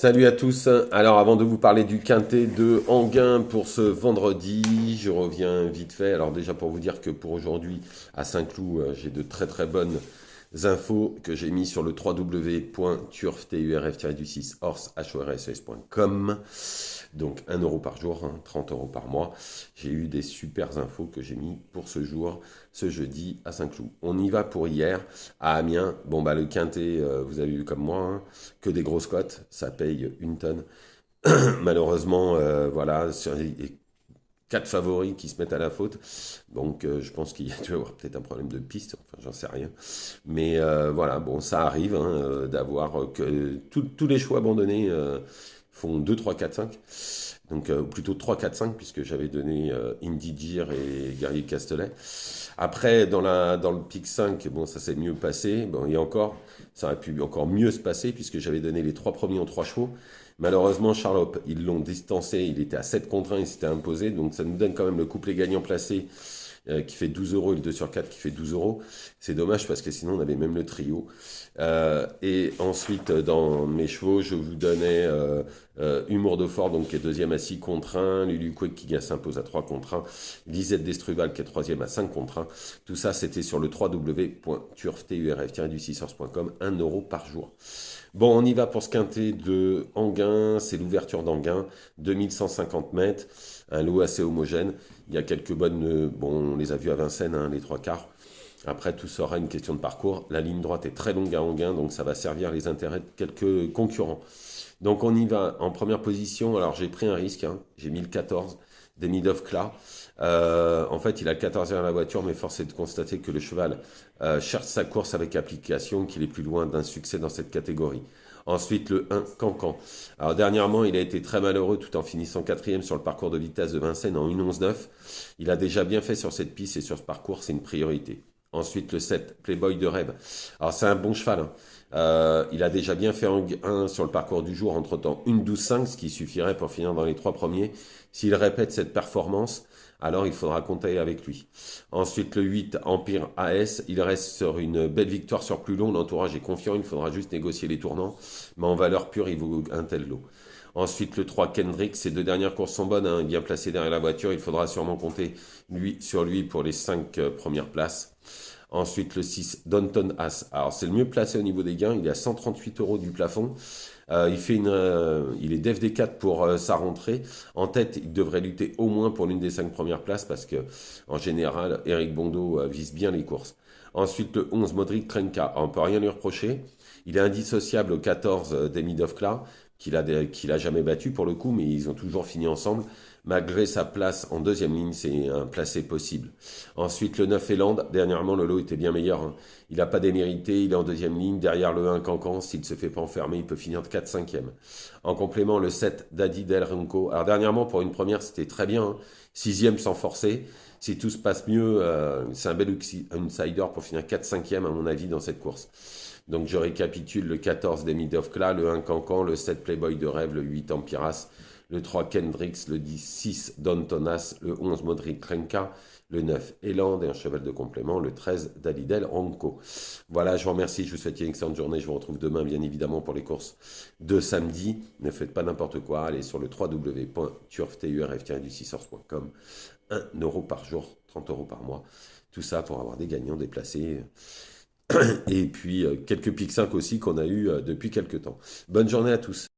Salut à tous. Alors avant de vous parler du quintet de Enghien pour ce vendredi, je reviens vite fait. Alors déjà pour vous dire que pour aujourd'hui à Saint-Cloud, j'ai de très très bonnes infos que j'ai mis sur le www.turf-horse.com. Donc 1 € par jour, 30 € par mois. J'ai eu des super infos que j'ai mis pour ce jour, ce jeudi à Saint-Cloud. On y va pour hier à Amiens. Bon bah le quintet, vous avez vu comme moi, que des grosses cotes, ça paye une tonne. Malheureusement, voilà, sur les 4 favoris qui se mettent à la faute. Donc je pense qu'il y a dû avoir peut-être un problème de piste, enfin j'en sais rien. Mais voilà, bon, ça arrive d'avoir que tous les choix abandonnés font 2, 3, 4, 5. Donc plutôt 3, 4, 5, puisque j'avais donné Indy Gir et Guerrier Castellet. Après, dans le pic 5, bon, ça s'est mieux passé. Bon, et encore, ça aurait pu encore mieux se passer, puisque j'avais donné les 3 premiers en 3 chevaux. Malheureusement, Charlotte, ils l'ont distancé, il était à 7 contre 1, il s'était imposé, donc ça nous donne quand même le couplet gagnant placé qui fait 12 € et le 2 sur 4 qui fait 12 €. C'est dommage parce que sinon on avait même le trio. Et ensuite, dans mes chevaux, je vous donnais Humour de Fort, donc qui est deuxième à 6 contre 1, Lulu Quick qui s'impose à 3 contre 1, Lisette d'Estruval qui est troisième à 5 contre 1. Tout ça, c'était sur le www.turf-du6horse.com, 1 € par jour. Bon, on y va pour ce quintet de Enghien, c'est l'ouverture d'Enghien, 2150 mètres, un lot assez homogène. Il y a quelques bonnes, bon, on les a vus à Vincennes, les 3 quarts. Après, tout sera une question de parcours. La ligne droite est très longue à Enghien, donc ça va servir les intérêts de quelques concurrents. Donc on y va en première position. Alors j'ai pris un risque, j'ai mis le 14, Demidov Kla. En fait, il a 14 heures à la voiture, mais force est de constater que le cheval cherche sa course avec application, qu'il est plus loin d'un succès dans cette catégorie. Ensuite, le 1, Cancan. Alors, dernièrement, il a été très malheureux tout en finissant quatrième sur le parcours de vitesse de Vincennes en 1,11,9. Il a déjà bien fait sur cette piste et sur ce parcours, c'est une priorité. Ensuite, le 7, Playboy de rêve. Alors, c'est un bon cheval. Il a déjà bien fait un sur le parcours du jour, entre-temps 1,12,5, ce qui suffirait pour finir dans les 3 premiers. S'il répète cette performance, alors il faudra compter avec lui. Ensuite, le 8, Empire AS, il reste sur une belle victoire sur plus long, l'entourage est confiant, il faudra juste négocier les tournants, mais en valeur pure, il vaut un tel lot. Ensuite, le 3, Kendrick, ses 2 dernières courses sont bonnes, bien placé derrière la voiture, il faudra sûrement compter sur lui pour les 5 premières places. Ensuite, le 6, Danton As. Alors, c'est le mieux placé au niveau des gains. Il est à 138 € du plafond. Il est DFD4 pour sa rentrée. En tête, il devrait lutter au moins pour l'une des 5 premières places parce que, en général, Eric Bondo vise bien les courses. Ensuite, le 11, Modric Trenka. On ne peut rien lui reprocher. Il est indissociable au 14, Demidov Kla, qu'il a jamais battu pour le coup, mais ils ont toujours fini ensemble. Malgré sa place en deuxième ligne, c'est un placé possible. Ensuite, le 9, Eland. Dernièrement, le lot était bien meilleur. Il n'a pas démérité, il est en deuxième ligne. Derrière le 1, Cancan, s'il ne se fait pas enfermer, il peut finir de 4-5e. En complément, le 7, Daddy Del Rinco. Alors, dernièrement, pour une première, c'était très bien. 6e sans forcer. Si tout se passe mieux, c'est un bel insider pour finir 4-5e, à mon avis, dans cette course. Donc, je récapitule le 14, Demidov-Kla, le 1, Cancan, le 7, Playboy de rêve, le 8, Empiras, le 3, Kendricks, le 10, 6, Dantonas, le 11, Modric Krenka, le 9, Eland et un cheval de complément, le 13, Dalidel Ranko. Voilà, je vous remercie, je vous souhaite une excellente journée. Je vous retrouve demain, bien évidemment, pour les courses de samedi. Ne faites pas n'importe quoi, allez sur le www.turf-du6horse.com. 1 € par jour, 30 € par mois. Tout ça pour avoir des gagnants déplacés. Et puis quelques pics 5 aussi qu'on a eu depuis quelques temps. Bonne journée à tous.